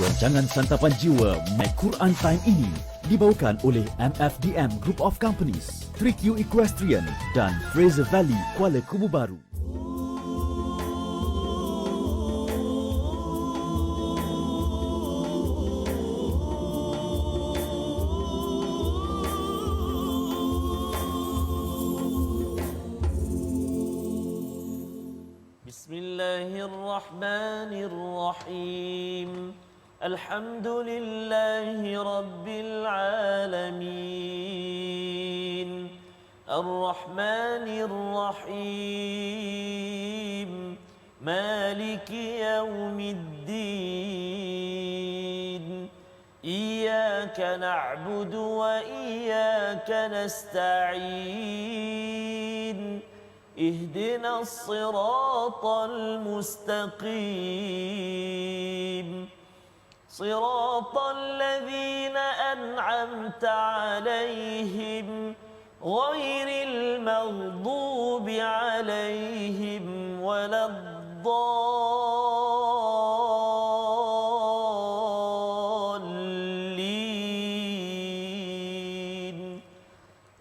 Rancangan Santapan Jiwa My Quran Time ini dibawakan oleh MFDM Group of Companies, 3Q Equestrian dan Fraser Valley Kuala Kubu Baru. Bismillahirrahmanirrahim. Alhamdulillahi Rabbil Alamin. Ar-Rahmanir Rahim. Maliki Yawmiddin. Iyyaka na'budu wa iyyaka nasta'in. اهدنا الصراط المستقيم صراط الذين أنعمت عليهم غير المغضوب عليهم ولا الضالين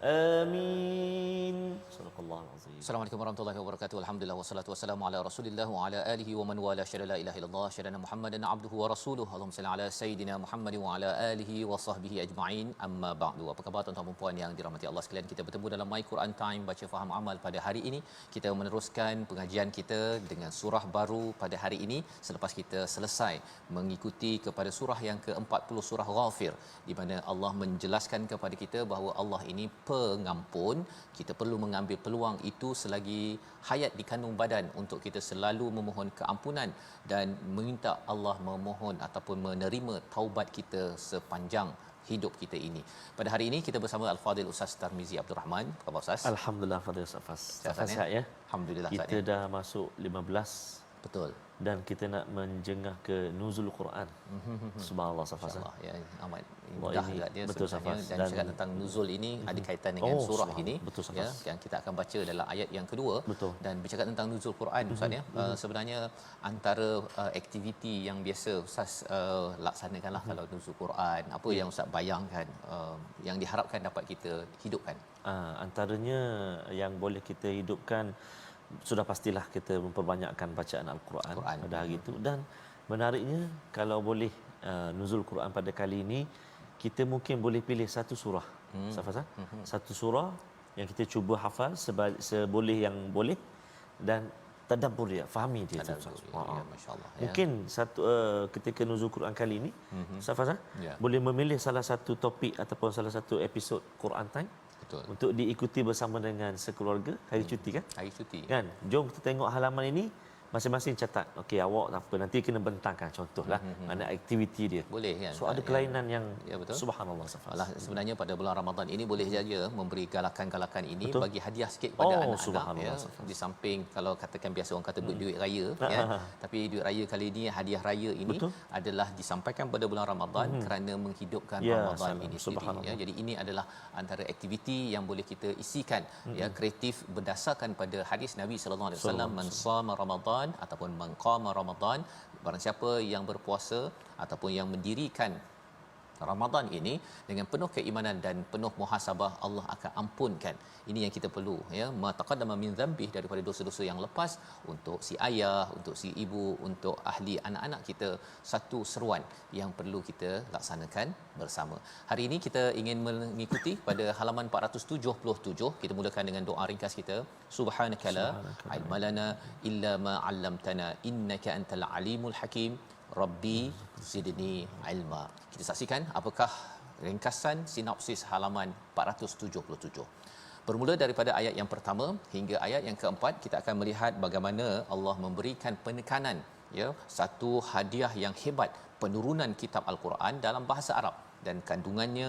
آمين. صدق الله العظيم. Assalamualaikum warahmatullahi wabarakatuh. Alhamdulillah wassalatu wassalamu ala Rasulillah wa ala alihi wa man wala syada la ilaha illallah syadana Muhammadan abduhu wa rasuluhu. Allahumma salli ala sayidina Muhammad wa ala alihi wa sahbihi ajma'in. Amma ba'du. Apa khabar tuan-tuan dan puan yang dirahmati Allah sekalian? Kita bertemu dalam My Quran Time baca faham amal pada hari ini. Kita meneruskan pengajian kita dengan surah baru pada hari ini selepas kita selesai mengikuti kepada surah yang ke-40 surah Ghafir, di mana Allah menjelaskan kepada kita bahawa Allah ini pengampun. Kita perlu mengambil peluang itu selagi hayat di kandung badan untuk kita selalu memohon keampunan dan meminta Allah memohon ataupun menerima taubat kita sepanjang hidup kita ini. Pada hari ini kita bersama Al-Fadhil Ustaz Tarmizi Abdul Rahman. Apa khabar Ustaz? Alhamdulillah Fadhil Ustaz. Sihat ya? Alhamdulillah. Kita dah masuk 15. Betul. Dan kita nak menjengah ke nuzul Quran. Subhanallah Safas. Ya, amat mudah juga dia betul, sebenarnya. Dan cakap tentang nuzul ini ada kaitan dengan surah ini. Betul, ya, yang kita akan baca dalam ayat yang kedua. Betul. Dan bercakap tentang nuzul Quran Ustaz ya. Sebenarnya antara aktiviti yang biasa Ustaz laksanakanlah kalau nuzul Quran, apa yang Ustaz bayangkan yang diharapkan dapat kita hidupkan? Antaranya yang boleh kita hidupkan, sudah pastilah kita memperbanyakkan bacaan Al-Quran pada hari itu. Dan menariknya kalau boleh nuzul Quran pada kali ini, kita mungkin boleh pilih satu surah. Satu surah yang kita cuba hafal seboleh yang boleh dan tadabbur dia, fahami dia. Ya, masya-Allah. Mungkin satu ketika nuzul Quran kali ini, boleh memilih salah satu topik ataupun salah satu episod Quran Time. Betul. Untuk diikuti bersama dengan sekeluarga hari cuti kan? Hari cuti. Kan? Jom kita tengok halaman ini, masing-masing catat. Okey, awak tak apa, nanti kena bentangkan contohlah mana aktiviti dia. Boleh kan? So ada kelainan yang betul. Subhanallah. Sebenarnya pada bulan Ramadan ini boleh saja memberi galakan-galakan ini, betul, bagi hadiah sikit pada anak-anak ya. Subhanallah. Di samping kalau katakan biasa orang kata duit raya ya. Tapi duit raya kali ini, hadiah raya ini, betul, adalah disampaikan pada bulan Ramadan kerana menghidupkan Ramadan ini sendiri ya. Jadi ini adalah antara aktiviti yang boleh kita isikan ya, kreatif berdasarkan pada hadis Nabi sallallahu alaihi wasallam, man shama Ramadan ataupun mengqama Ramadan, barang siapa yang berpuasa ataupun yang mendirikan Ramadan ini dengan penuh keimanan dan penuh muhasabah, Allah akan ampunkan. Ini yang kita perlu ya, ma taqaddama min dzambih, daripada dosa-dosa yang lepas, untuk si ayah, untuk si ibu, untuk ahli anak-anak kita, satu seruan yang perlu kita laksanakan bersama. Hari ini kita ingin mengikuti pada halaman 477. Kita mulakan dengan doa ringkas kita. Subhanakala ilmalana illa ma 'allamtana innaka antal alimul hakim. Rabbi zidni ilma. Kita saksikan apakah ringkasan sinopsis halaman 477. Bermula daripada ayat yang pertama hingga ayat yang keempat, kita akan melihat bagaimana Allah memberikan penekanan ya, satu hadiah yang hebat, penurunan kitab Al-Quran dalam bahasa Arab dan kandungannya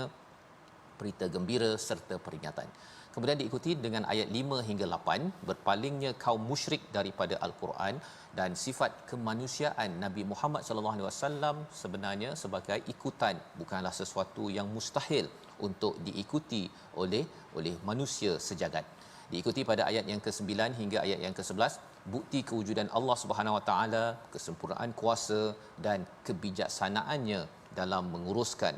berita gembira serta peringatan. Kemudian diikuti dengan ayat 5 hingga 8, berpalingnya kaum musyrik daripada Al-Quran dan sifat kemanusiaan Nabi Muhammad sallallahu alaihi wasallam sebenarnya sebagai ikutan, bukanlah sesuatu yang mustahil untuk diikuti oleh manusia sejagat. Diikuti pada ayat yang ke-9 hingga ayat yang ke-11, bukti kewujudan Allah Subhanahu Wa Taala, kesempurnaan kuasa dan kebijaksanaannya dalam menguruskan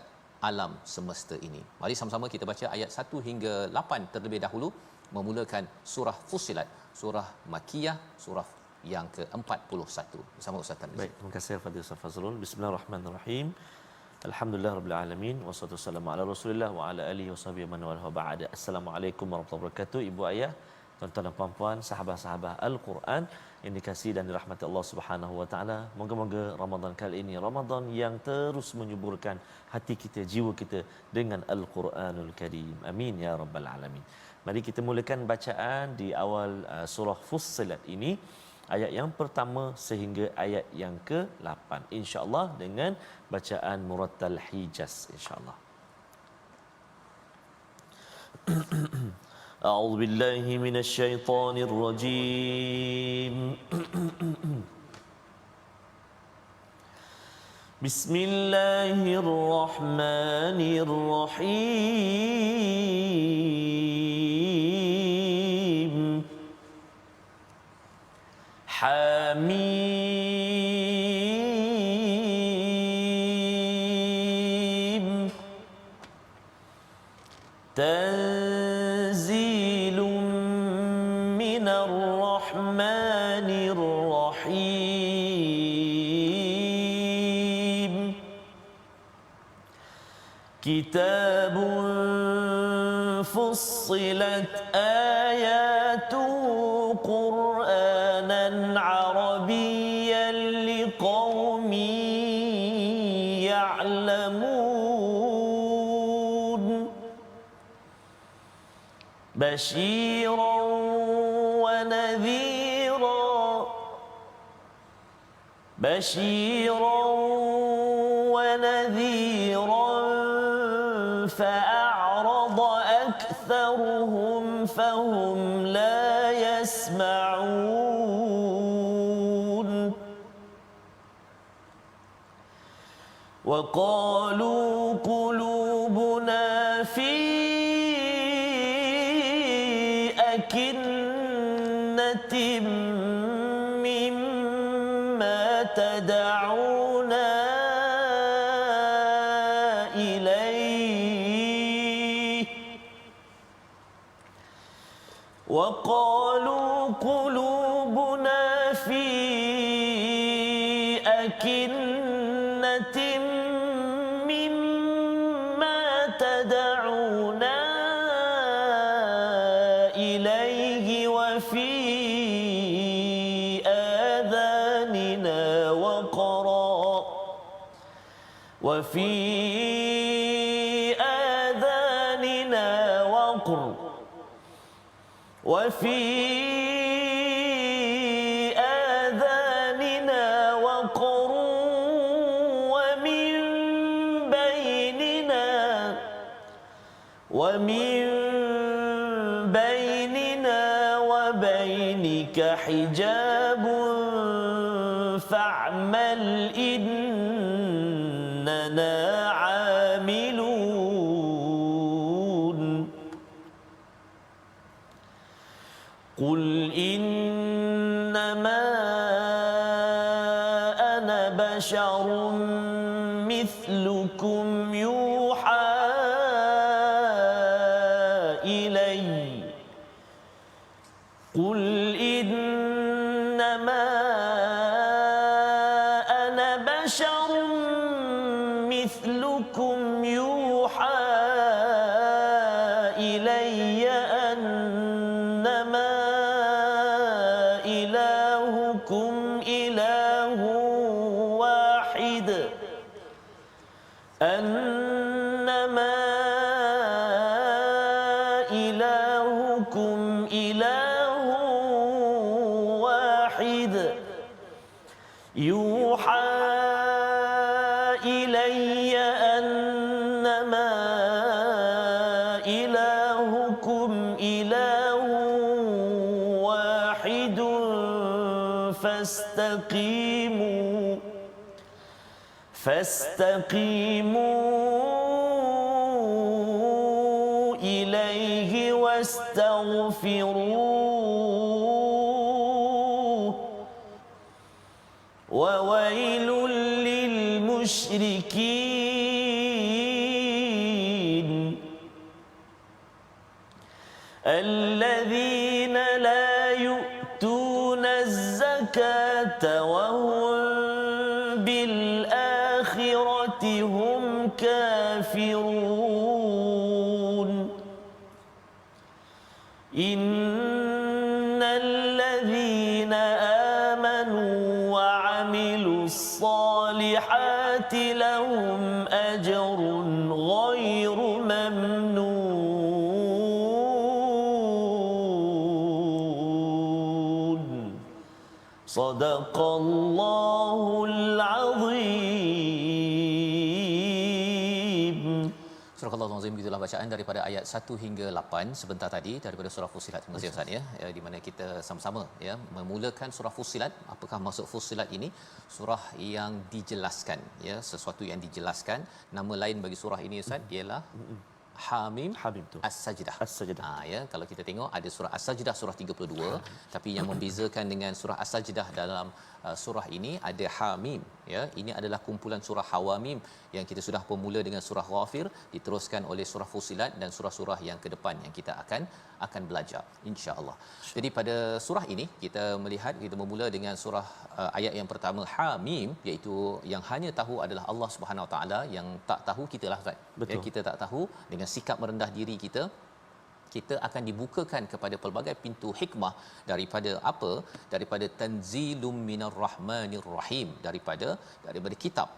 alam semesta ini. Mari sama-sama kita baca ayat 1 hingga 8 terlebih dahulu, memulakan surah Fussilat, surah Makkiyah, surah yang ke-41 bersama Ustaz Tarmizi. Baik, terima kasih Fadil Ustaz Fazrul. Bismillahirrahmanirrahim. Alhamdulillahirabbil wassalatu wassalamu ala Rasulillah wa ala alihi washabihi man wala ba'da. Assalamualaikum warahmatullahi wabarakatuh. Ibu ayah, tuan-tuan dan puan-puan, sahabat-sahabat Al-Quran yang dikasihi dan dirahmati Allah Subhanahu wa taala. Moga-moga Ramadan kali ini Ramadan yang terus menyuburkan hati kita, jiwa kita dengan Al-Quranul Karim. Amin ya rabbal alamin. Mari kita mulakan bacaan di awal surah Fussilat ini, ayat yang pertama sehingga ayat yang ke-8, insya-Allah dengan bacaan murattal Hijaz, insya-Allah. A'udzu billahi minasy syaithanir rajim. Bismillahirrahmanirrahim. Hamim. Tanzilun minar rahmanir rahim. Kitabun fussilat ayatuhu Qur'anan Arabiyyan liqaumin ya'lamun. Bashiran wa nadhiran. Bashiran wa nadhiran. فأعرض أكثرهم فهم لا يسمعون. وقالوا قلوبنا في أكنة مما تدعونا إليه. وقالوا قلوبنا في أكنة مما تدعونا إليه وفي آذاننا وقرا وفي آذاننا وقر وفي آذاننا وقر ومن بيننا وبينك حجاب فاعمل إننا عاملون. قل إنما أنا بشر مثلكم يوحى إلي. قل إنما أنا بشر مثلكم يوحى إلي أنما إلهكم إله واحد أنما إلهكم إله واحد يوحى إلي أنما إلهكم إله واحد فاستقيموا إليه واستغفروه المشركين الذين لا يؤتون الزكاة وهم بالآخرة هم كافرون إن الذين آمنوا وعملوا الصالحات لهم أجر غير ممنون صدق الله العظيم. Surah Al-Azim, begitulah bacaan daripada ayat 1 hingga 8 sebentar tadi daripada surah Fussilat. Terima kasih Ustaz ya, di mana kita sama-sama ya memulakan surah Fussilat. Apakah maksud Fussilat ini? Surah yang dijelaskan ya, sesuatu yang dijelaskan. Nama lain bagi surah ini Ustaz ialah Hamim tu As-Sajdah. As-Sajdah. Ya, kalau kita tengok ada surah As-Sajdah surah 32, tapi yang membezakan dengan surah As-Sajdah dalam surah ini ada Hamim ya. Ini adalah kumpulan surah Hawamim yang kita sudah bermula dengan surah Ghafir, diteruskan oleh surah Fussilat dan surah-surah yang ke depan yang kita akan belajar insya-Allah. Jadi pada surah ini kita melihat, kita bermula dengan surah ayat yang pertama Hamim, iaitu yang hanya tahu adalah Allah Subhanahu Wa Taala, yang tak tahu kita lah Ustaz. Ya, kita tak tahu. Dengan sikap merendah diri kita akan dibukakan kepada pelbagai pintu hikmah daripada apa? Daripada tanzilum minar rahmanir rahim, daripada kitab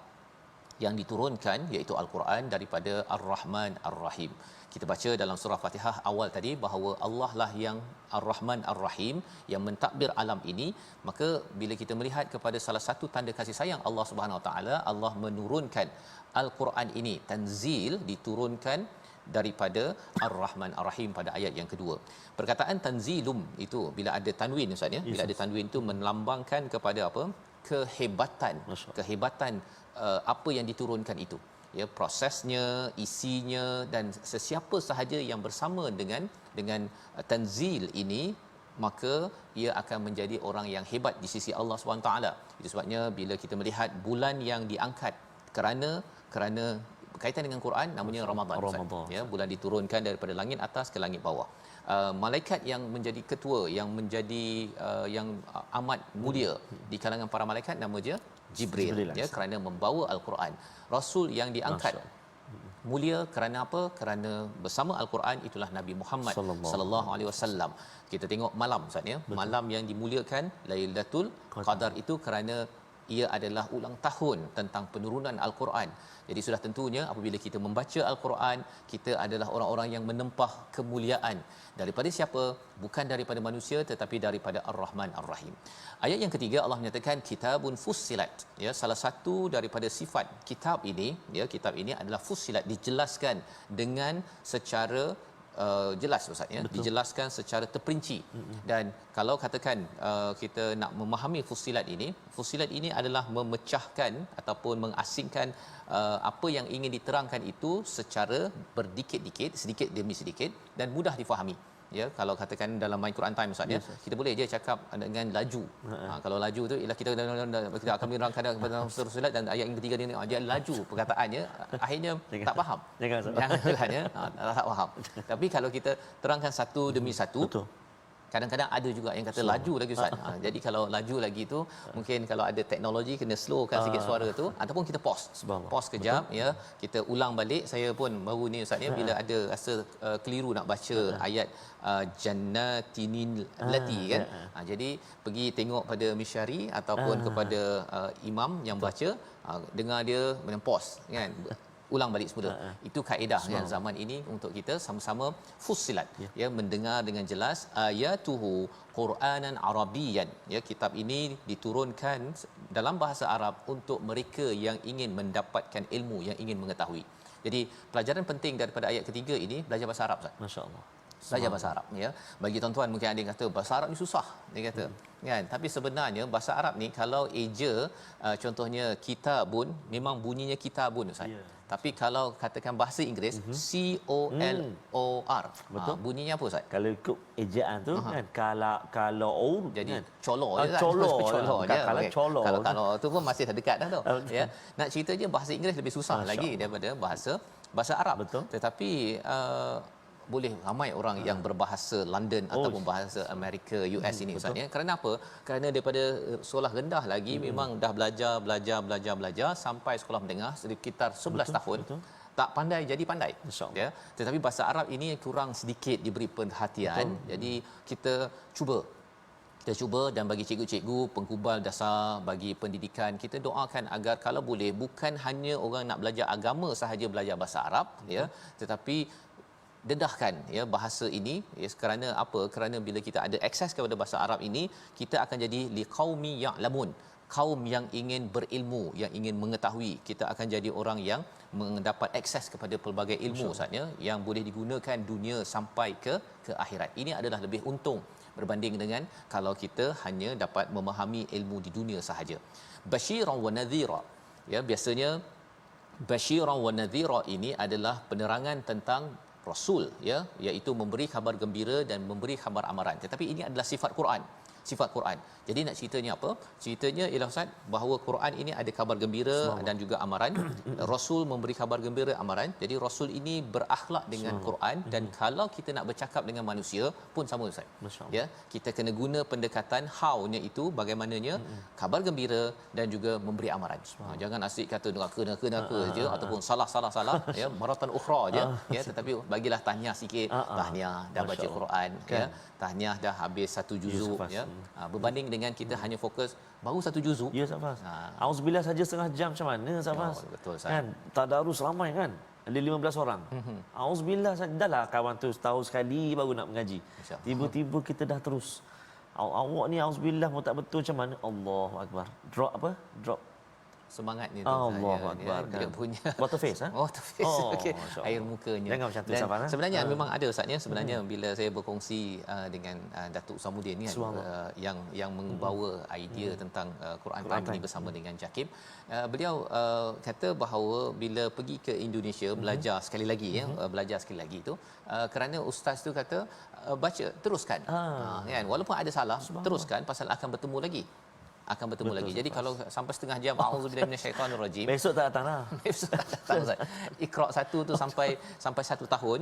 yang diturunkan iaitu Al-Quran daripada Ar-Rahman Ar-Rahim. Kita baca dalam surah Fatihah awal tadi bahawa Allah lah yang Ar-Rahman Ar-Rahim yang mentadbir alam ini. Maka bila kita melihat kepada salah satu tanda kasih sayang Allah Subhanahu Wa Taala, Allah menurunkan Al-Quran ini, tanzil diturunkan daripada Ar-Rahman Ar-Rahim pada ayat yang kedua. Perkataan tanzilum itu bila ada tanwin Ustaz ya, bila ada tanwin itu melambangkan kepada apa? Kehebatan apa yang diturunkan itu. Ya, prosesnya, isinya dan sesiapa sahaja yang bersama dengan tanzil ini, maka ia akan menjadi orang yang hebat di sisi Allah SWT. Itu sebabnya bila kita melihat bulan yang diangkat kerana berkaitan dengan Quran, namanya Ramadan. Ya, bulan diturunkan daripada langit atas ke langit bawah. Malaikat yang menjadi ketua, yang menjadi yang amat mulia di kalangan para malaikat, nama dia Jibril ya, kerana membawa Al-Quran. Rasul yang diangkat mulia kerana apa? Kerana bersama Al-Quran itulah Nabi Muhammad sallallahu alaihi wasallam. Kita tengok malam Ustaz ya, malam yang dimuliakan Lailatul Qadar itu kerana ia adalah ulang tahun tentang penurunan Al-Quran. Jadi sudah tentunya apabila kita membaca Al-Quran, kita adalah orang-orang yang menempah kemuliaan. Daripada siapa? Bukan daripada manusia tetapi daripada Ar-Rahman Ar-Rahim. Ayat yang ketiga Allah menyatakan kitabun fussilat. Ya, salah satu daripada sifat kitab ini, ya, kitab ini adalah fussilat, dijelaskan dengan secara jelas Ustaz ya, dijelaskan secara terperinci. Dan kalau katakan kita nak memahami fussilat ini adalah memecahkan ataupun mengasingkan apa yang ingin diterangkan itu secara berdikit-dikit, sedikit demi sedikit dan mudah difahami. Ya, kalau katakan dalam My Quran Time Ustaz ya, kita boleh je cakap dengan laju. Kalau laju tu ialah kita akan menerangkan kepada surah dan ayat yang ketiga dia laju perkataannya, akhirnya tak faham. Jangan ya, tak faham. Tapi kalau kita terangkan satu demi satu, kadang-kadang ada juga yang kata laju lagi Ustaz. Jadi kalau laju lagi tu mungkin kalau ada teknologi kena slowkan sikit suara tu, ataupun kita pause kejap. Ya, kita ulang balik. Saya pun baru ni Ustaz ya, bila ada rasa keliru nak baca ayat jannatinil lati kan. Jadi pergi tengok pada misyari ataupun kepada imam yang baca, dengar dia pause kan, ulang balik semula. Itu kaedah yang zaman ini untuk kita sama-sama fussilat ya, mendengar dengan jelas. Ayatuhu Quranan Arabiyyan, ya, kitab ini diturunkan dalam bahasa Arab untuk mereka yang ingin mendapatkan ilmu, yang ingin mengetahui. Jadi pelajaran penting daripada ayat ketiga ini, belajar bahasa Arab Ustaz. Masya-Allah. belajar bahasa Arab ya. Bagi tuan-tuan mungkin ada yang kata bahasa Arab ni susah dia kata kan, tapi sebenarnya bahasa Arab ni kalau eja contohnya kitabun memang bunyinya kitabun Ustaz. Tapi kalau katakan bahasa Inggeris C O L O R betul. Bunyinya apa Ustaz? Kalau ikut ejaan tu kan kalau Jadi kan? color je kan. Color je. kalau Okey. color. Kalau tu pun masih dekat dah tu. Ya. Nak cerita je bahasa Inggeris lebih susah lagi daripada bahasa Arab. Betul. Tetapi boleh ramai orang yang berbahasa London ataupun bahasa Amerika US ini Ustaz ya. Kerana apa? Kerana daripada sekolah rendah lagi memang dah belajar sampai sekolah menengah sekitar 11 tahun. Tak pandai jadi pandai ya. Tetapi bahasa Arab ini kurang sedikit diberi perhatian. Jadi kita cuba dan bagi cikgu-cikgu penghubal dasar bagi pendidikan kita doakan agar kalau boleh bukan hanya orang nak belajar agama sahaja belajar bahasa Arab ya, tetapi dedahkan ya bahasa ini ya, kerana apa? Kerana bila kita ada akses kepada bahasa Arab ini, kita akan jadi liqaumi ya'lamun, kaum yang ingin berilmu, yang ingin mengetahui. Kita akan jadi orang yang mendapat akses kepada pelbagai ilmu Ustaz ya, yang boleh digunakan dunia sampai ke akhirat. Ini adalah lebih untung berbanding dengan kalau kita hanya dapat memahami ilmu di dunia sahaja. Basyiran wa nadhira ya, biasanya basyiran wa nadhira ini adalah penerangan tentang Rasul ya, iaitu memberi khabar gembira dan memberi khabar amaran. Tetapi ini adalah sifat Quran. Jadi nak ceritanya apa? Ceritanya ialah Ustaz bahawa Quran ini ada khabar gembira dan juga amaran. Rasul memberi khabar gembira, amaran. Jadi Rasul ini berakhlak dengan Quran dan kalau kita nak bercakap dengan manusia pun sama Ustaz. Ya, kita kena guna pendekatan how-nya itu bagaimananya khabar gembira dan juga memberi amaran. Jangan asyik kata neraka je ataupun salah ya, maratan ukhra je ya, tetapi bagilah tahniah sikit. Tahniah dah baca Quran ya. Tahniah dah habis satu juzuk ya. Berbanding dengan kita hanya fokus baru satu juzuk. Ya Safas. Auzubillah saja setengah jam macam mana Safas? Betul Ustaz. Kan tadarus ramai kan? Ada 15 orang. Auzubillah saja dahlah kawan tu setahun sekali baru nak mengaji. Tiba-tiba kita dah terus. Awak ni auzubillah pun tak betul macam mana? Allahu akbar. Drop Semangat ni tu. Allahu akbar. Dia punya water face water face. Okey. Air mukanya. Jangan macam tu dan Safas. sebenarnya memang ada Ustaz ya. Sebenarnya bila saya berkongsi dengan Datuk Samudin ni kan, yang membawa idea tentang Quran Time ini bersama dengan Jakib, beliau kata bahawa bila pergi ke Indonesia belajar sekali lagi ya, belajar sekali lagi tu kerana ustaz tu kata baca teruskan. Kan walaupun ada salah teruskan pasal akan bertemu lagi. Jadi kalau sampai setengah jam auzubillahi minasyaitanirrajim, besok tak datang lah. Besok tak datang Ustaz. Iqra 1 tu sampai 1 tahun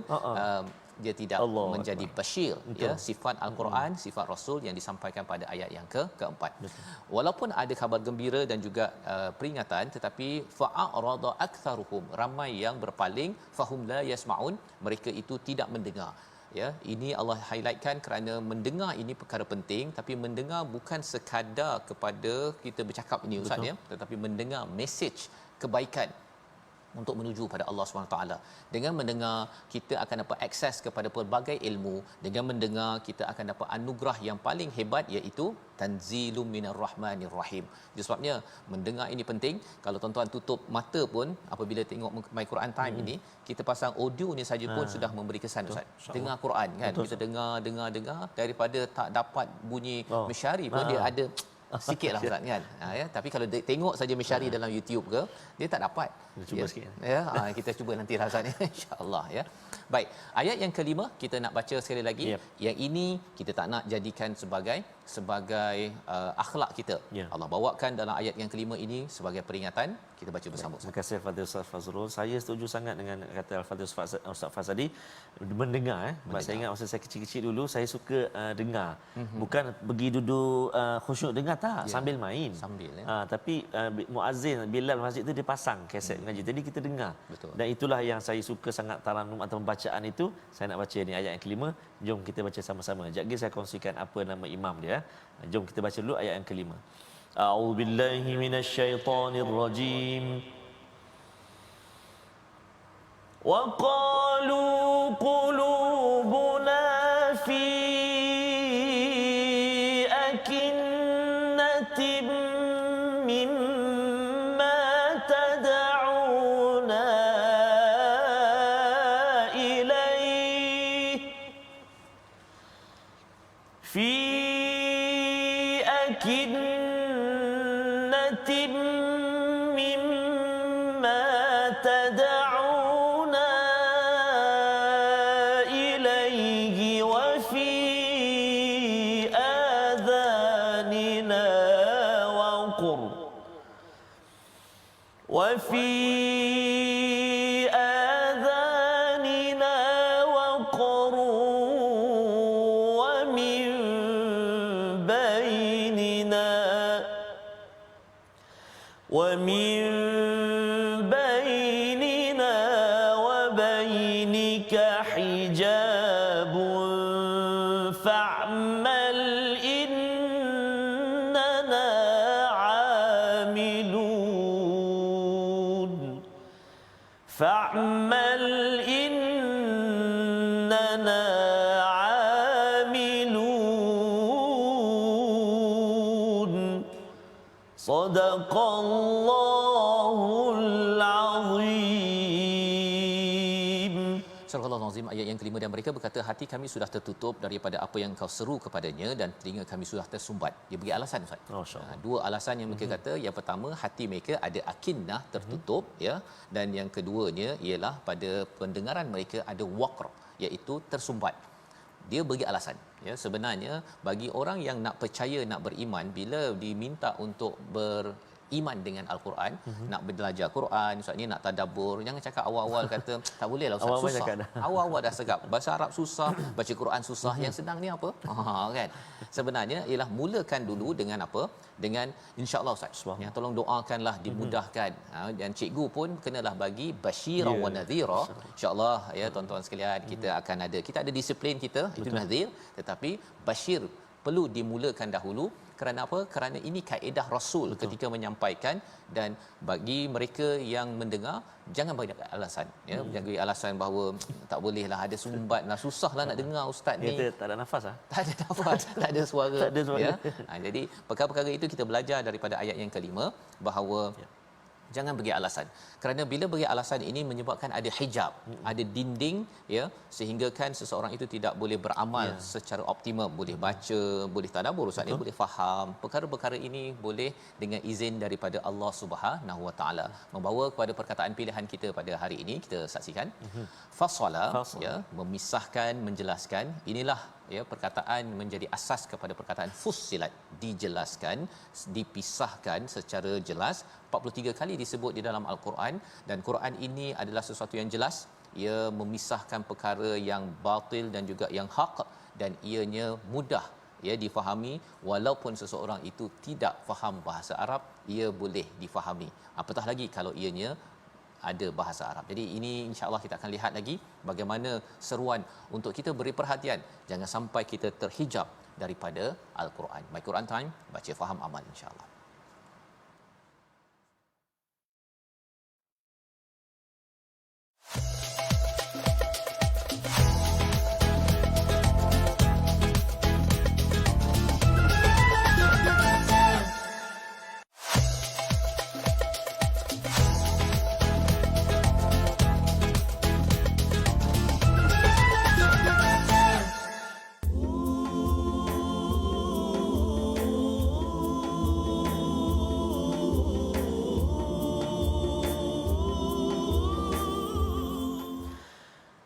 dia tidak menjadi basyir ya, sifat al-Quran, sifat Rasul yang disampaikan pada ayat yang keempat. Walaupun ada khabar gembira dan juga peringatan, tetapi fa'arada aktsaruhum, ramai yang berpaling, fahum la yasmaun, mereka itu tidak mendengar. Ya, ini Allah highlightkan kerana mendengar ini perkara penting, tapi mendengar bukan sekadar kepada kita bercakap ini Ustaz ya, tetapi mendengar mesej kebaikan untuk menuju pada Allah SWT. Dengan mendengar kita akan dapat akses kepada pelbagai ilmu. Dengan mendengar kita akan dapat anugerah yang paling hebat, iaitu tanzilum minar rahmanir rahim. Jadi sebabnya mendengar ini penting. Kalau tuan-tuan tutup mata pun apabila tengok My Quran Time ini, kita pasang audio ni saja pun sudah memberi kesan Ustaz. Dengar Quran kan, kita dengar daripada tak dapat bunyi mesyari pun dia ada sikitlah Ustaz kan. Ya, tapi kalau tengok saja mesyari dalam YouTube ke, dia tak dapat. Kita cuba sikit. Ya, kita cuba nanti lah Ustaz insya-Allah ya. Baik, ayat yang kelima kita nak baca sekali lagi. Yang ini kita tak nak jadikan sebagai akhlak kita. Allah bawakan dalam ayat yang kelima ini sebagai peringatan. Kita baca bersama. Terima kasih Al-Fadhil Ustaz Fazrul. Saya setuju sangat dengan kata Al-Fadhil Ustaz Fazadi, mendengar Saya ingat masa saya kecil-kecil dulu saya suka dengar. Bukan pergi duduk khusyuk dengar tak, sambil main. Tapi muazzin Bilal masjid tu dia pasang kaset mengaji. Jadi kita dengar. Dan itulah yang saya suka sangat, taranum atau bacaan itu. Saya nak baca ni ayat yang kelima. Jom kita baca sama-sama. Sekejap saya kongsikan apa nama imam dia. Jom kita baca dulu ayat yang kelima. A'udzubillahi minasyaitonirrajim. Wa qalu qulubuna fi akinnatin mimma tad'una ilayhi أكنة مما تدعونا إليه وفي آذاننا وقر ومن بيننا وبينك حجاب فاعمل إننا عاملون صدق الله العظيم. Surah Al-Azim ayat yang kelima, dan mereka berkata hati kami sudah tertutup daripada apa yang kau seru kepadanya dan telinga kami sudah tersumbat. Dia bagi alasan Ustaz. Dua alasan yang mereka kata. Yang pertama, hati mereka ada akinnah, tertutup ya, dan yang keduanya ialah pada pendengaran mereka ada waqr, iaitu tersumbat. Dia bagi alasan ya, sebenarnya bagi orang yang nak percaya, nak beriman, bila diminta untuk beriman dengan Al-Quran, nak belajar Quran, Ustaz ni nak tadabbur, jangan cakap awal-awal kata tak boleh lah Ustaz, susah. Awal-awal dah segap, bahasa Arab susah, baca Quran susah, yang senang ni apa? Kan? Sebenarnya ialah mulakan dulu dengan apa? Dengan insya-Allah Ustaz. Ya, tolong doakanlah dimudahkan. Dan cikgu pun kenalah bagi basyiran wa nadhira. Insya-Allah ya tuan-tuan sekalian, kita akan ada disiplin kita, itu nadhir, tetapi basyir perlu dimulakan dahulu. Kerana apa? Kerana ini kaedah Rasul ketika menyampaikan, dan bagi mereka yang mendengar jangan bagi alasan ya, jangan bagi alasan bahawa tak bolehlah, ada sumbat lah, susahlah nak dengar ustaz ni, tak ada nafas tak ada nafas, tak ada suara, ya. Jadi perkara-perkara itu kita belajar daripada ayat yang kelima bahawa jangan bagi alasan, kerana bila bagi alasan ini menyebabkan ada hijab, ada dinding ya, sehingga kan seseorang itu tidak boleh beramal secara optimum, boleh baca, boleh tadabbur ustaz ni, boleh faham perkara-perkara ini boleh dengan izin daripada Allah Subhanahu Wa Taala. Membawa kepada perkataan pilihan kita pada hari ini, kita saksikan fasala ya, memisahkan, menjelaskan. Inilah ya perkataan menjadi asas kepada perkataan fussilat, dijelaskan, dipisahkan secara jelas. 43 kali disebut di dalam Al-Quran, dan Quran ini adalah sesuatu yang jelas. Ia memisahkan perkara yang batil dan juga yang hak, dan ianya mudah ya difahami, walaupun seseorang itu tidak faham bahasa Arab, ia boleh difahami, apatah lagi kalau ianya ada bahasa Arab. Jadi ini insya-Allah kita akan lihat lagi bagaimana seruan untuk kita beri perhatian, jangan sampai kita terhijab daripada Al-Quran. My Quran Time, baca faham amal insya-Allah.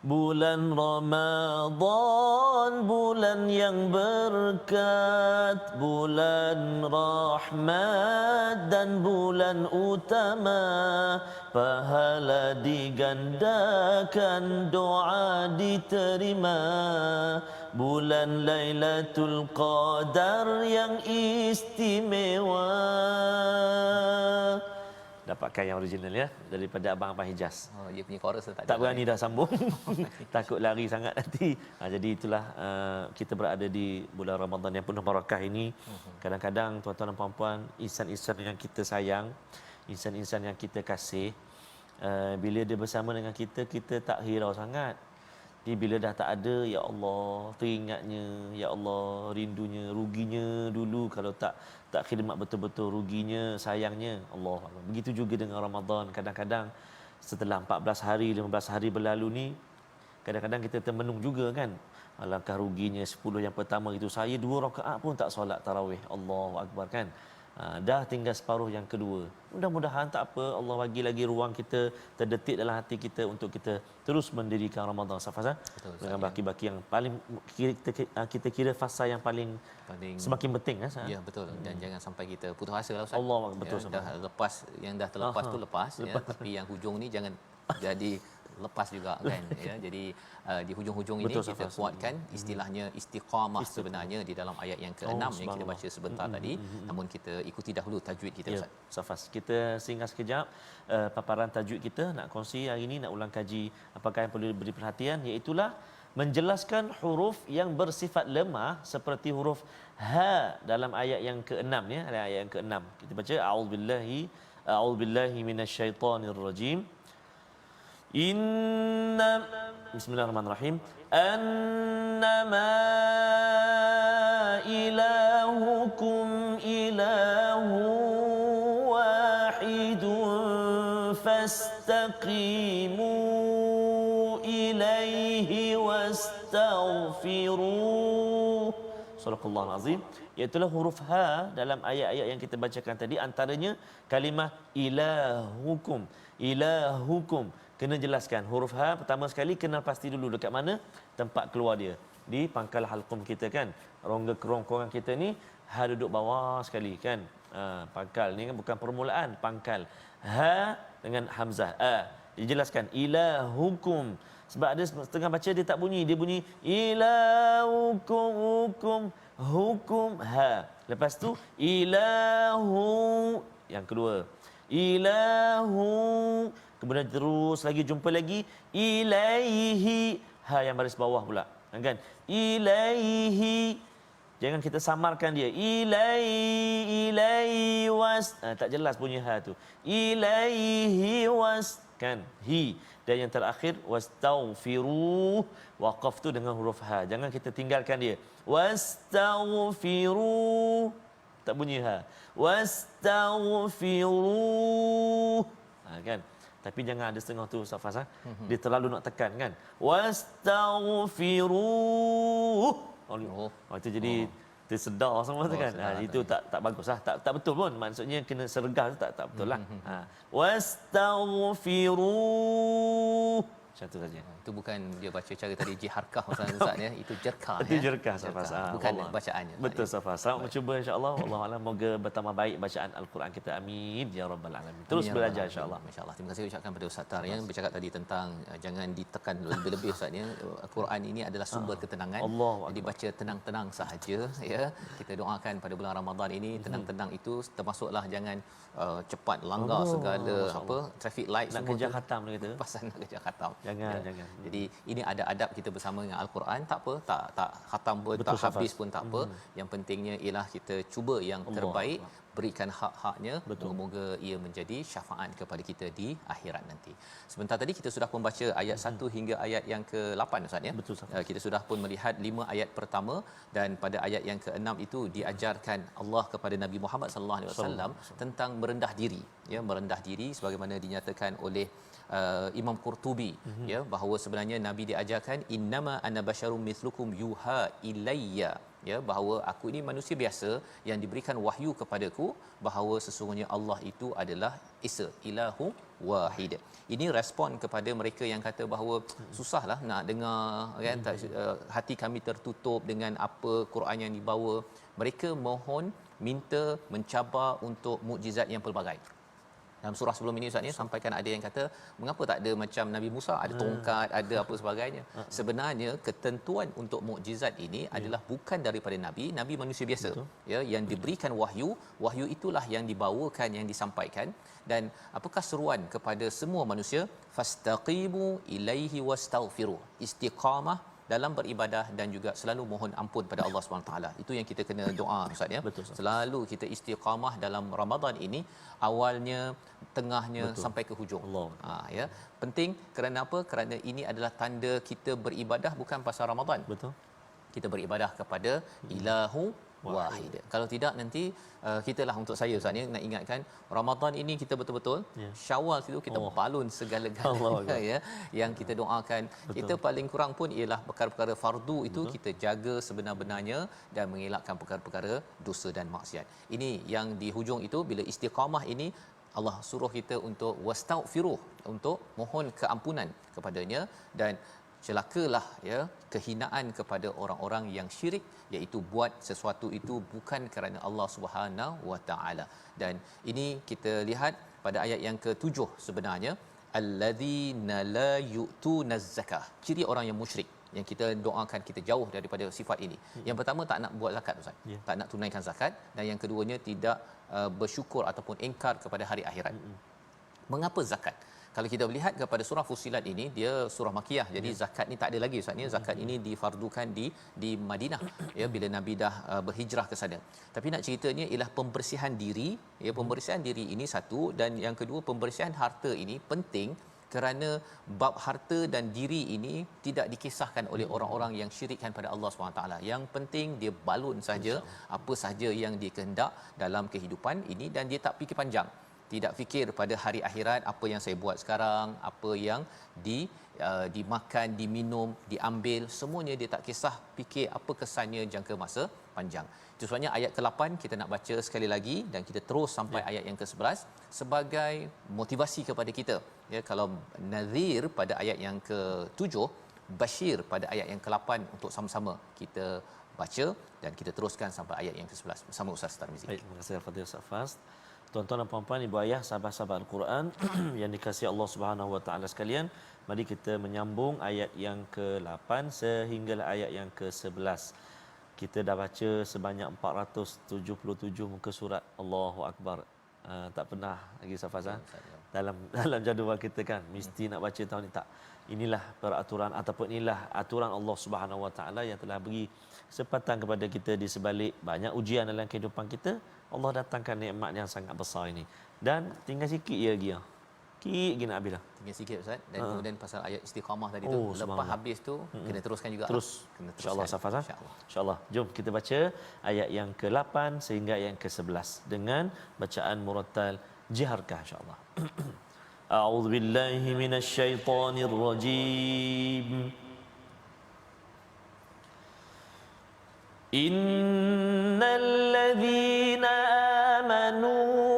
Bulan Ramadan, bulan yang berkat, bulan rahmat dan bulan utama. Pahala digandakan, doa diterima. Bulan Lailatul Qadar yang istimewa. Dapatkan yang original ya, daripada Abang Hijaz. Dia punya chorus tak berani dah sambung. Takut lari sangat nanti. Jadi itulah kita berada di bulan Ramadan yang penuh barakah ini. Kadang-kadang tuan-tuan dan puan-puan, insan-insan yang kita sayang, insan-insan yang kita kasih, bila dia bersama dengan kita, kita tak hirau sangat. Jadi bila dah tak ada, ya Allah, teringatnya, ya Allah, rindunya, ruginya dulu kalau tak khidmat betul-betul, ruginya, sayangnya. Allah. Begitu juga dengan Ramadan. Kadang-kadang setelah 14 hari, 15 hari berlalu ni, kadang-kadang kita termenung juga kan. Alangkah ruginya 10 yang pertama itu saya 2 rakaat pun tak solat tarawih. Allahu akbar kan. Dah tinggal separuh yang kedua. Mudah-mudahan tak apa, Allah bagi lagi ruang kita terdetik dalam hati kita untuk kita terus mendirikan Ramadan Safar dengan baki-baki yang paling kita kira fasa yang paling semakin penting kan. Ya betul. Dan jangan sampai kita putus asa lah Ustaz. Allah betul. Dah lepas, yang dah terlepas tu lepas. Ya, tapi yang hujung ni jangan jadi lepas juga kan ya. Jadi di hujung-hujung ini kita kuatkan istilahnya istiqamah sebenarnya di dalam ayat yang ke-6 yang kita baca sebentar tadi. Namun kita ikuti dahulu tajwid kita Ustaz. Safas, kita singgah sekejap paparan tajwid kita. Nak kongsi hari ini, nak ulang kaji apakah yang perlu diberi perhatian, iaitulah menjelaskan huruf yang bersifat lemah seperti huruf ha dalam ayat yang ke-6 ya, ayat yang ke-6. Kita baca a'udzubillahi minasyaitonirrajim. Bismillahirrahmanirrahim. Annama ilahukum ilahu wahidun fastaqimu ilaihi wastaghfiruh. Surahul Azim. Iaitulah huruf ha dalam ayat-ayat yang kita bacakan tadi, antaranya kalimah ilahukum. Ilahukum. Kena jelaskan huruf ha pertama sekali kenal pasti dulu dekat mana tempat keluar dia, di pangkal halqum kita kan, rongga kerongkongan kita ni ha duduk bawah sekali kan. Pangkal ni kan bukan permulaan, pangkal ha dengan hamzah dijelaskan ilahukum. Sebab ada setengah baca dia tak bunyi, dia bunyi ilahukum hukum ha. Lepas tu ilahu yang kedua ilahu, kemudian terus lagi jumpa lagi ilaihi, ha yang baris bawah pula kan, ilaihi. Jangan kita samarkan dia, ilaihi was, tak jelas bunyi ha tu, ilaihi was kan, hi. Dan yang terakhir wastaghfiruh, waqaf tu dengan huruf ha, jangan kita tinggalkan dia, wastaghfiruh tak bunyi ha, wastaghfiruh kan. Tapi jangan ada setengah tu Safas dia terlalu nak tekan kan, wastaghfiruh itu jadi tersedar semua tu kan. Itu tak baguslah, tak betul pun, maksudnya kena sergah tu tak betul lah. Wastaghfiruh macam tu saja. Itu bukan dia baca cara tadi jiharkah Ustaz ya, itu jerkah. Itu jerkah Safas. Bukan bacaannya. Betul Safas. Selamat mencuba insya-Allah. Wallahu a'lam, moga bertambah baik bacaan al-Quran kita. Amin ya rabbal alamin. Terus belajar insya-Allah. Masya-Allah. Terima kasih ucapkan pada Ustaz Tar yang bercakap tadi tentang jangan ditekan lebih-lebih Ustaz ya. Al-Quran ini adalah sumber ketenangan. Jadi baca tenang-tenang sahaja ya. Kita doakan pada bulan Ramadan ini tenang-tenang itu, termasuklah jangan cepat langgar segala traffic light nak semua kejar khatam gitu. Pasal nak kejar khatam. Jangan. Jadi ini ada adab kita bersama dengan Al-Quran, tak apa, tak khatam pun, tak habis pun tak apa. Yang pentingnya ialah kita cuba yang terbaik, berikan hak-haknya, moga-moga ia menjadi syafaat kepada kita di akhirat nanti. Sebentar tadi kita sudah membaca ayat 1 hingga ayat yang ke-8 Ustaz ya. Kita sudah pun melihat 5 ayat pertama, dan pada ayat yang ke-6 itu diajarkan Allah kepada Nabi Muhammad sallallahu alaihi wasallam tentang merendah diri ya, merendah diri sebagaimana dinyatakan oleh Imam Qurtubi ya, bahawa sebenarnya Nabi diajarkan innama ana basyarum mithlukum yuha ilayya ya, bahawa aku ini manusia biasa yang diberikan wahyu kepadaku, bahawa sesungguhnya Allah itu adalah Esa, ilahu wahid. Ini respon kepada mereka yang kata bahawa susahlah nak dengar kan, hati kami tertutup dengan apa Quran yang dibawa. Mereka mohon, minta, mencabar untuk mukjizat yang pelbagai. Dalam surah sebelum ini Ustaz ni sampaikan ada yang kata mengapa tak ada macam Nabi Musa, ada tongkat, ada apa sebagainya. Sebenarnya ketentuan untuk mukjizat ini adalah bukan daripada nabi, nabi manusia biasa ya, yang diberikan wahyu, wahyu itulah yang dibawakan, yang disampaikan. Dan apakah seruan kepada semua manusia? Fastaqimu ilaihi wastaghfiru. Istiqamah dalam beribadah dan juga selalu mohon ampun pada Allah SWT. Itu yang kita kena doa Ustaz ya. Selalu kita istiqamah dalam Ramadan ini, awalnya, tengahnya sampai ke hujung. Ya. Penting kerana apa? Kerana ini adalah tanda kita beribadah bukan pasal Ramadan. Kita beribadah kepada ilahu wahid. Kalau tidak nanti kitalah untuk saya Ustaz ni nak ingatkan Ramadan ini kita betul-betul Syawal itu kita balun segala-galanya ya yang kita doakan. Betul. Kita paling kurang pun ialah perkara-perkara fardu itu kita jaga sebenar-benarnya dan mengelakkan perkara-perkara dosa dan maksiat. Ini yang di hujung itu bila istiqamah ini Allah suruh kita untuk wastaghfiruh, untuk mohon keampunan kepadanya, dan celakalah ya kehinaan kepada orang-orang yang syirik, iaitu buat sesuatu itu bukan kerana Allah Subhanahu wa taala. Dan ini kita lihat pada ayat yang ke-7 sebenarnya, alladzina la yu'tunaz zakah. Ciri orang yang musyrik yang kita doakan kita jauh daripada sifat ini. Yang pertama, tak nak buat zakat Ustaz. Tak nak tunaikan zakat, dan yang keduanya tidak bersyukur ataupun ingkar kepada hari akhirat. Mengapa zakat? Kalau kita melihat kepada surah Fussilat ini, dia surah Makiyah. Jadi zakat ni tak ada lagi Ustaz ni. Zakat ini difardukan di Madinah ya bila Nabi dah berhijrah ke sana. Tapi nak ceritanya ialah pembersihan diri, ya pembersihan diri ini satu, dan yang kedua pembersihan harta ini penting kerana bab harta dan diri ini tidak dikisahkan oleh orang-orang yang syirikkan pada Allah SWT. Yang penting dia balun saja apa sahaja yang dia kehendak dalam kehidupan ini, dan dia tak fikir panjang. Tidak fikir pada hari akhirat, apa yang saya buat sekarang, apa yang dimakan, diminum, diambil, semuanya dia tak kisah fikir apa kesannya jangka masa panjang. Itu sebabnya ayat ke-8 kita nak baca sekali lagi dan kita terus sampai ayat yang ke-11 sebagai motivasi kepada kita. Ya, kalau nadhir pada ayat yang ke-7, Bashir pada ayat yang ke-8 untuk sama-sama kita baca dan kita teruskan sampai ayat yang ke-11 bersama Ustaz Tarmizi. Baik, terima kasih Fadil Ustaz Fas. Tuan-tuan dan puan-puan, ibu ayah, sahabat-sahabat Al-Quran yang dikasihi Allah Subhanahu wa taala sekalian, mari kita menyambung ayat yang ke-8 sehingga ayat yang ke-11. Kita dah baca sebanyak 477 muka surat. Allahu Akbar. Tak pernah lagi Safazah dalam jadual kita kan mesti nak baca tahun ni. Tak, inilah peraturan ataupun inilah aturan Allah Subhanahu wa taala yang telah beri kesempatan kepada kita di sebalik banyak ujian dalam kehidupan kita. Allah datangkan nikmat yang sangat besar ini, dan tinggal sikit je lagi sikit nak habis dah. Tinggal sikit Ustaz. Dan kemudian pasal ayat istiqamah tadi tu, lepas habis tu kena teruskan juga. Terus insya-Allah Safazah. Insya-Allah. Jom kita baca ayat yang ke-8 sehingga ayat yang ke-11 dengan bacaan murattal jiharkah insya-Allah. A'udzu billahi minasyaitonir rajim. Innal ladzina amanu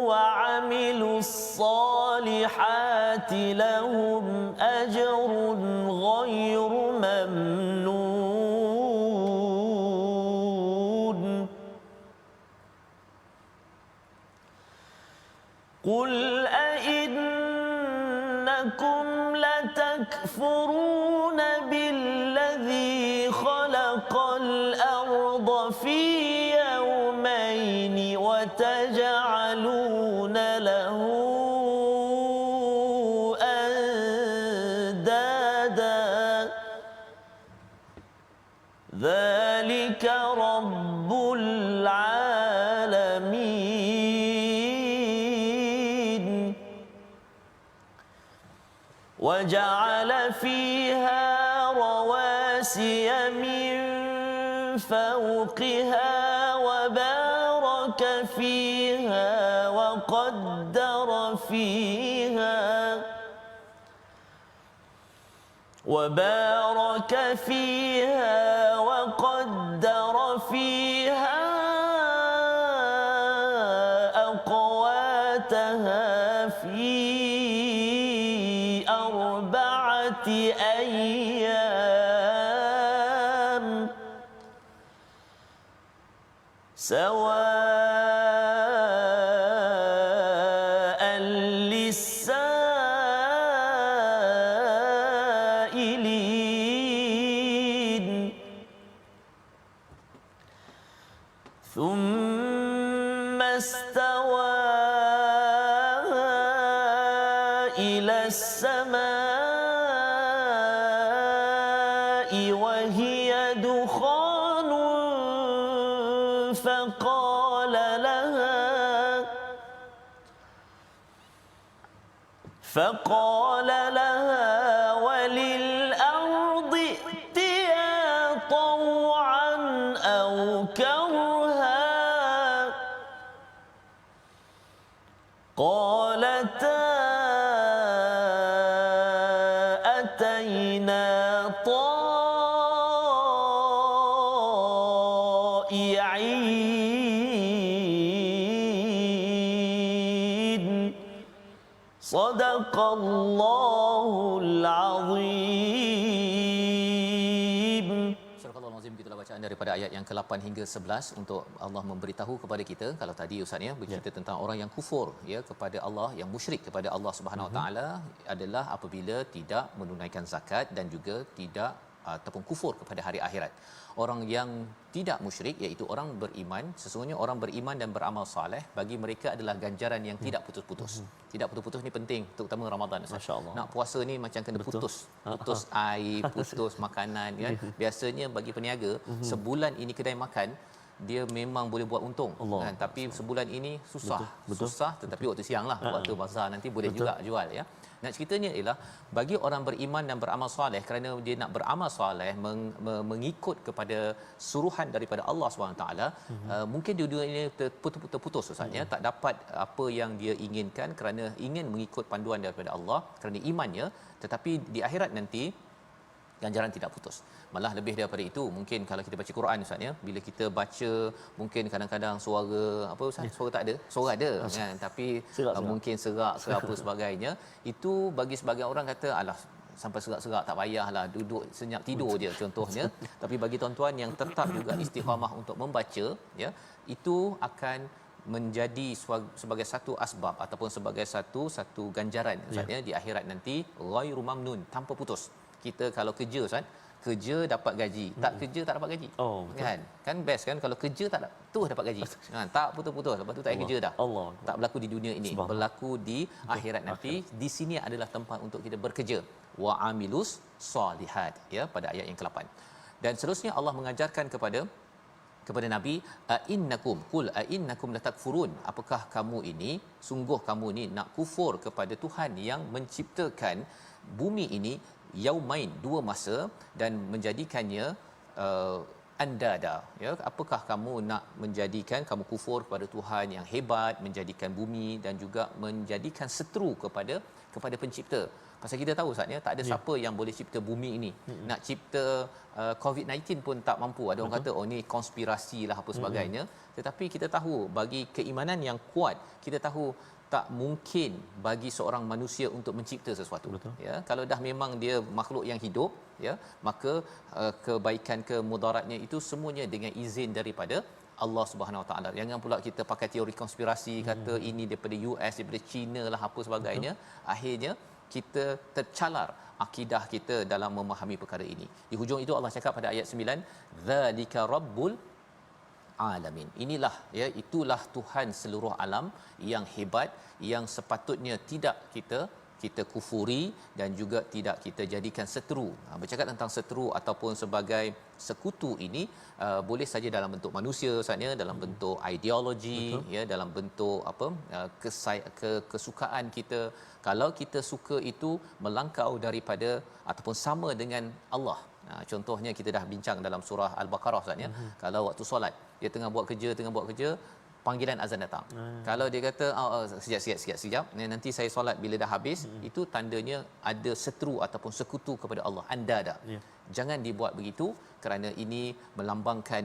wa 'amilus salihati lahum ajrun ghairu mamnun. Qul a'innakum latakfuruna billadzi khalaqal arda fi yawmayn wa taj'aluna lahu andada dzalika rabbul alamin. وجعل فيها رواسي من فوقها وبارك فيها وقدر فيها أقواتها في 4 أيام سواء للسائلين ثم استوى إلى السماء وهي دخان فقال لها وللأرض ائتيا طوعا أو كرها أتينا طائعين صدق الله العظيم. Surah Al-Azim, gitulah bacaan daripada ayat yang ke-8 hingga 11 untuk Allah memberitahu kepada kita. Kalau tadi ustaz ya bercerita tentang orang yang kufur ya kepada Allah, yang musyrik kepada Allah Subhanahu Wa Taala adalah apabila tidak menunaikan zakat dan juga tidak ataupun kufur kepada hari akhirat. Orang yang tidak musyrik iaitu orang beriman, sesungguhnya orang beriman dan beramal soleh bagi mereka adalah ganjaran yang tidak putus-putus. Tidak putus-putus ni penting terutama Ramadan. Masya-Allah. Nak puasa ni macam kena putus. Putus air, putus makanan kan. Biasanya bagi peniaga sebulan ini kedai makan dia memang boleh buat untung kan, tapi sebulan ini susah. Betul. Susah, tetapi waktu siang lah, waktu bazar nanti boleh juga jual ya. Nak ceritanya ialah bagi orang beriman dan beramal soleh, kerana dia nak beramal soleh mengikut kepada suruhan daripada Allah SWT, mungkin dua-dua ini terputus Ustaz ya, tak dapat apa yang dia inginkan kerana ingin mengikut panduan daripada Allah kerana imannya, tetapi di akhirat nanti ganjaran tidak putus. Malah lebih daripada itu, mungkin kalau kita baca Quran Ustaz ya, bila kita baca mungkin kadang-kadang suara apa Ustaz, suara tak ada, suara ada kan, tapi mungkin serak ke apa sebagainya, itu bagi sebagian orang kata alah sampai serak-serak tak payahlah, duduk senyap tidur je contohnya. Tapi bagi tuan-tuan yang tetap juga istiqamah untuk membaca ya, itu akan menjadi sebagai satu asbab ataupun sebagai satu ganjaran Ustaz ya di akhirat nanti, ghairu mamnun, tanpa putus. Kita kalau kerja Ustaz, kerja dapat gaji, tak kerja tak dapat gaji. Kan best kan kalau kerja tak terus dapat gaji. Tak putus-putus, lepas tu tak payah kerja dah. Tak berlaku di dunia ini, berlaku di akhirat nanti. Di sini adalah tempat untuk kita bekerja. Wa amilus solihat ya, pada ayat yang ke-8. Dan seterusnya Allah mengajarkan kepada Nabi, innakum qul innakum latakfurun, apakah kamu ini, sungguh kamu ni nak kufur kepada Tuhan yang menciptakan bumi ini yaumain, dua masa, dan menjadikannya andada ya, apakah kamu nak menjadikan, kamu kufur kepada Tuhan yang hebat menjadikan bumi dan juga menjadikan seteru kepada pencipta. Pasal kita tahu Ustaz ya, tak ada siapa yang boleh cipta bumi ini. Nak cipta COVID-19 pun tak mampu. Ada orang kata oh ni konspirasi lah apa sebagainya. Tetapi kita tahu bagi keimanan yang kuat, kita tahu tak mungkin bagi seorang manusia untuk mencipta sesuatu. Ya, kalau dah memang dia makhluk yang hidup ya, maka kebaikan ke mudaratnya itu semuanya dengan izin daripada Allah Subhanahu Wa Taala. Jangan pula kita pakai teori konspirasi kata ini daripada US, daripada China lah apa sebagainya. Akhirnya kita tercalar akidah kita dalam memahami perkara ini. Di hujung itu Allah cakap pada ayat 9, zalika rabbul alamin. Inilah ya, itulah Tuhan seluruh alam yang hebat, yang sepatutnya tidak kita kufuri dan juga tidak kita jadikan seteru. Bercakap tentang seteru ataupun sebagai sekutu ini boleh saja dalam bentuk manusia sebenarnya, dalam bentuk ideologi ya, dalam bentuk apa kesukaan kita. Kalau kita suka itu melangkau daripada ataupun sama dengan Allah. Contohnya kita dah bincang dalam surah Al-Baqarah Ustaz ya. Kalau waktu solat dia tengah buat kerja, panggilan azan datang. Kalau dia kata sekejap, nanti saya solat bila dah habis, itu tandanya ada seteru ataupun sekutu kepada Allah. Anda dah. Jangan dibuat begitu kerana ini melambangkan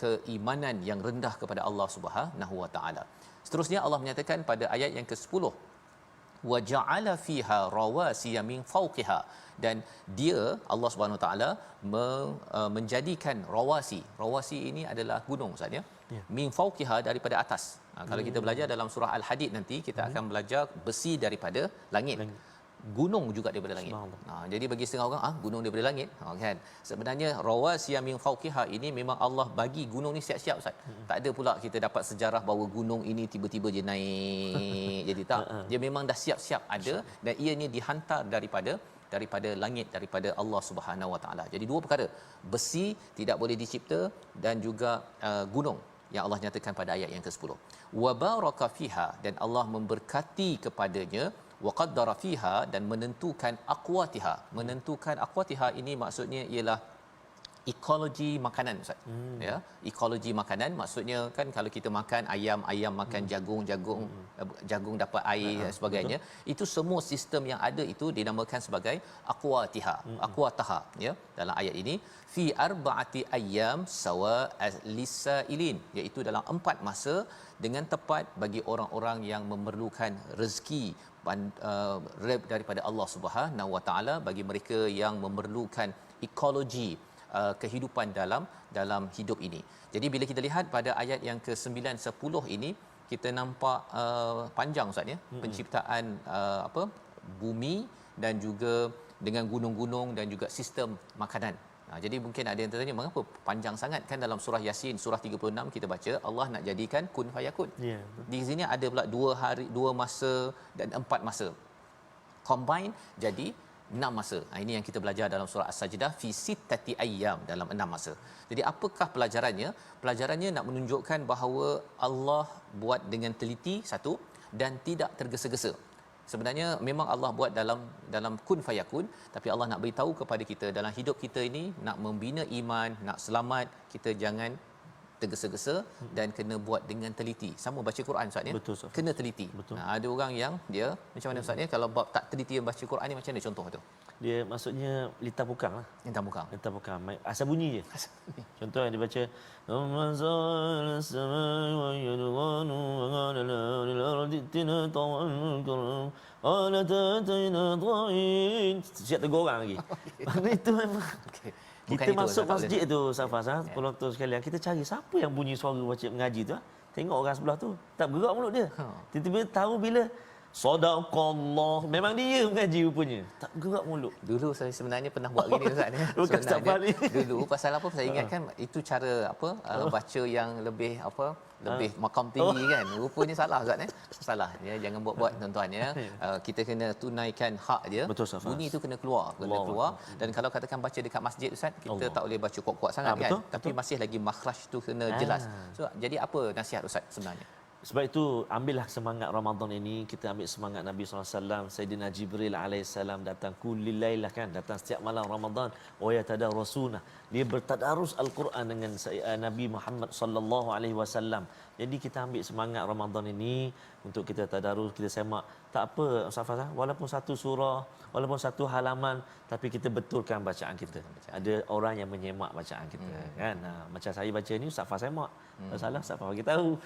keimanan yang rendah kepada Allah Subhanahu Wa Taala. Seterusnya Allah menyatakan pada ayat yang ke-10, wa ja'ala fiha rawasiya min fawqiha, dan dia Allah Subhanahu Wa Taala menjadikan rawasi ini adalah gunung Ustaz ya, min fawqiha, daripada atas. Kalau kita belajar dalam surah Al-Hadid nanti kita akan belajar besi daripada langit. Gunung juga daripada langit. Jadi bagi setengah orang gunung daripada langit kan. Sebenarnya rawasiya min fawqiha ini memang Allah bagi gunung ni siap-siap Ustaz. Tak ada pula kita dapat sejarah bahawa gunung ini tiba-tiba je naik jadi tak. Dia memang dah siap-siap ada, dan ianya dihantar daripada langit, daripada Allah Subhanahu Wa Taala. Jadi dua perkara, besi tidak boleh dicipta dan juga gunung yang Allah nyatakan pada ayat yang ke-10. Wa baraka fiha, dan Allah memberkati kepadanya, wa qaddara fiha, dan menentukan aqwatiha. Menentukan aqwatiha ini maksudnya ialah ekologi makanan Ustaz. Ya, ekologi makanan maksudnya kan kalau kita makan ayam makan jagung jagung dapat air dan sebagainya. Itu semua sistem yang ada itu dinamakan sebagai aqwataha ya dalam ayat ini fi arba'ati ayyam sawa lisailin, iaitu dalam 4 masa dengan tepat bagi orang-orang yang memerlukan rezeki daripada Allah Subhanahu Wa Taala, bagi mereka yang memerlukan ekologi kehidupan dalam hidup ini. Jadi bila kita lihat pada ayat yang ke-9 10 ini kita nampak panjang Ustaz ya, penciptaan bumi dan juga dengan gunung-gunung dan juga sistem makanan. Jadi mungkin ada yang tertanya mengapa panjang sangat, kan dalam surah Yasin surah 36 kita baca Allah nak jadikan kun fayakun. Yeah. Di sini ada pula 2 masa dan 4 masa. Combine jadi 6 masa. Ini yang kita belajar dalam surah As-Sajdah fi sittati ayyam, dalam 6 masa. Jadi apakah pelajarannya? Pelajarannya nak menunjukkan bahawa Allah buat dengan teliti satu dan tidak tergesa-gesa. Sebenarnya memang Allah buat dalam kun fayakun, tapi Allah nak beritahu kepada kita dalam hidup kita ini nak membina iman, nak selamat, kita jangan tergesa-gesa dan kena buat dengan teliti. Sama baca Quran Ustaz ya. Betul, Ustaz. Kena teliti. Ada orang yang dia macam mana Ustaz ya, kalau bab tak teliti baca Quran ni macam mana contoh tu? Dia maksudnya litar bukang lah. Litar bukang. Litar bukang. Asal bunyi je. Contoh yang dia baca siap tegur orang lagi. Itu memang kita masuk masjid tu Safas, penonton sekalian, kita cari siapa yang bunyi suara baca mengaji tu. Tengok orang sebelah tu tak bergerak mulut dia. Tiba-tiba tahu bila Sadaqallah, memang dia mengaji rupanya. Tak gerak mulut. Dulu saya sebenarnya pernah buat gini Ustaz ya. Bukan setiap hari. Dulu pasal apa saya ingatkan itu cara baca yang lebih lebih makam tinggi kan. Rupanya salah Ustaz ya. Salah. Ya, jangan buat-buat tuan-tuan ya. Kita kena tunaikan hak dia. Betul, Safas. Bunyi itu kena keluar. Dan kalau katakan baca dekat masjid Ustaz, kita tak boleh baca kuat-kuat sangat kan. Betul, tapi masih lagi makhraj tu kena jelas. So, jadi apa nasihat Ustaz sebenarnya? Sebab itu ambillah semangat Ramadan ini, kita ambil semangat Nabi SAW. Sayyidina Jibril alaihissalam datang kullil lailah kan, datang setiap malam Ramadan, wa yatadarrusuna, dia bertadarus al-Quran dengan Nabi Muhammad sallallahu alaihi wasallam. Jadi kita ambil semangat Ramadan ini untuk kita tadarus, kita semak. Tak apa Safas, walaupun satu surah, walaupun satu halaman, tapi kita betulkan bacaan kita. Ada orang yang menyemak bacaan kita kan. Macam saya baca ni Safas semak. Salah Safas bagi tahu.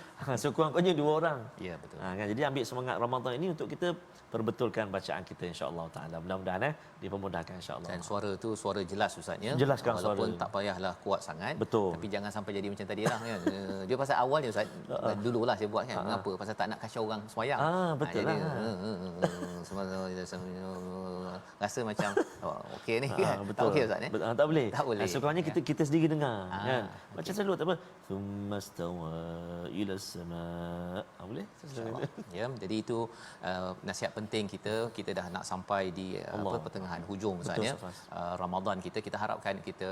Sekurang-kurangnya 2 orang. Ya betul. Kan? Jadi ambil semangat Ramadan ini untuk kita perbetulkan bacaan kita insya-Allah taala. Mudah-mudahan dipermudahkan insya-Allah. Dan suara tu suara jelas Ustaz ya. Jelaskan walaupun suara. Tak payahlah kuat sangat. Betul. Tapi jangan sampai jadi macam tadi lah kan. Dia pasal awalnya Ustaz, dululah saya buat kan. Mengapa? Pasal tak nak kacau orang sembahyang. Betul lah. Rasa macam okey ni kan. Betul. Tak okey Ustaz ya. Tak boleh. Tak boleh. Sekurang-kurangnya kita sendiri dengar kan. Macam selalu tak apa. Thummastawa ila sama. Boleh? Ya, jadi itu nasihat penting kita dah nak sampai di pertengahan hujung Ustaz ya. Ramadan kita harapkan kita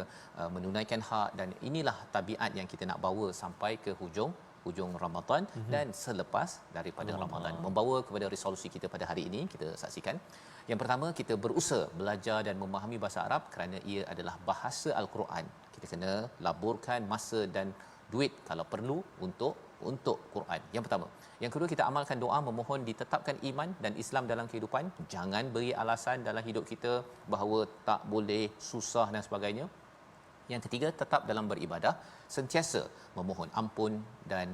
menunaikan hak, dan inilah tabiat yang kita nak bawa sampai ke hujung Ramadan dan selepas daripada Ramadan, membawa kepada resolusi kita pada hari ini. Kita saksikan yang pertama, kita berusaha belajar dan memahami bahasa Arab kerana ia adalah bahasa Al-Quran. Kita kena laburkan masa dan duit kalau perlu untuk Quran. Yang pertama. Yang kedua, kita amalkan doa memohon ditetapkan iman dan Islam dalam kehidupan. Jangan beri alasan dalam hidup kita bahawa tak boleh, susah dan sebagainya. Yang ketiga, tetap dalam beribadah, sentiasa memohon ampun dan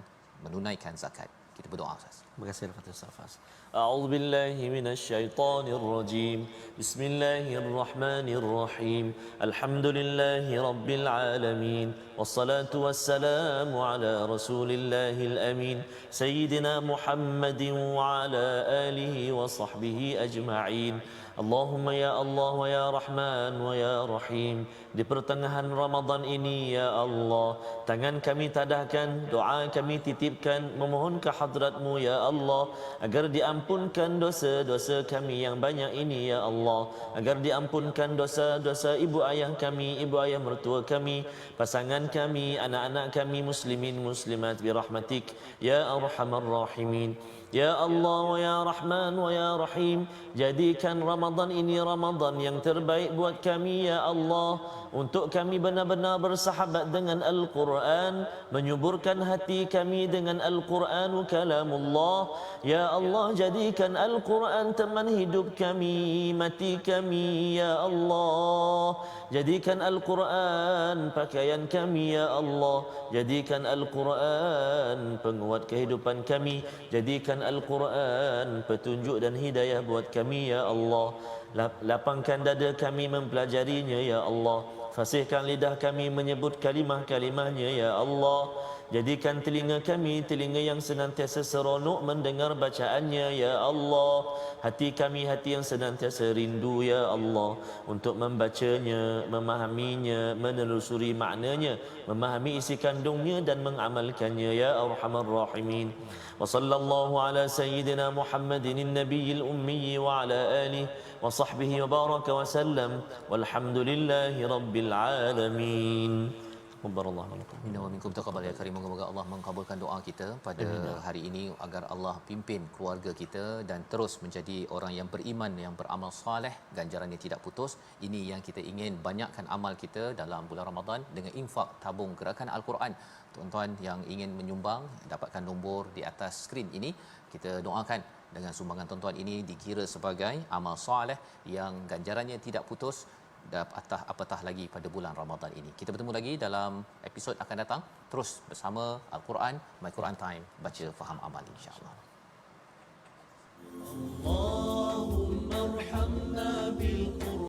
menunaikan zakat. Kita berdoa Ustaz. Terima kasih Al-Fatihah Safas. A'udzu billahi minasyaitonir rajim. Bismillahirrahmanirrahim. Alhamdulillahi rabbil alamin. Wassalatu wassalamu ala rasulillahil amin. Sayyidina Muhammadin wa ala alihi wa sahbihi ajma'in. Allahumma ya Allah wa ya Rahman wa ya Rahim. Di pertengahan Ramadan ini ya Allah, tangan kami tadahkan, doa kami titipkan, memohon ke hadrat-Mu ya Allah, agar diampunkan dosa-dosa kami yang banyak ini ya Allah, agar diampunkan dosa-dosa ibu ayah kami, ibu ayah mertua kami, pasangan kami, anak-anak kami, muslimin muslimat bi rahmatik ya arhamar rahimin. Ya Allah ya Rahman wa ya Rahim, jadikan Ramadan ini Ramadan yang terbaik buat kami ya Allah. Untuk kami benar-benar bersahabat dengan Al-Quran, menyuburkan hati kami dengan Al-Quranu kalamullah. Ya Allah, jadikan Al-Quran teman hidup kami, mati kami ya Allah. Jadikan Al-Quran pakaian kami ya Allah. Jadikan Al-Quran penguat kehidupan kami. Jadikan Al-Quran petunjuk dan hidayah buat kami ya Allah. Lapangkan dada kami mempelajarinya ya Allah. Fasihkan lidah kami menyebut kalimah-kalimahnya ya Allah. Jadikan telinga kami telinga yang senantiasa seronok mendengar bacaannya ya Allah. Hati kami hati yang senantiasa rindu ya Allah untuk membacanya, memahaminya, menelusuri maknanya, memahami isi kandungnya dan mengamalkannya ya Arhamar Rahimin. Wa sallallahu ala sayyidina Muhammadin nabiyil ummi wa ala alihi wa sahbihi wa baraka wa sallam walhamdulillahi rabbil alamin. Minna wa minkum taqabbal ya karim. Moga-moga Allah mengabulkan doa kita pada hari ini agar Allah pimpin keluarga kita dan terus menjadi orang yang beriman, yang beramal soleh, ganjarannya tidak putus. Ini yang kita ingin, banyakkan amal kita dalam bulan Ramadan dengan infak tabung gerakan Al-Quran. Tuan-tuan yang ingin menyumbang, dapatkan nombor di atas skrin ini. Kita doakan dengan sumbangan tuan-tuan ini dikira sebagai amal soleh yang ganjarannya tidak putus, apatah lagi pada bulan Ramadan ini. Kita bertemu lagi dalam episod akan datang, terus bersama Al-Quran, My Quran Time, baca, faham, amal, insya-Allah. Allahumma arhamna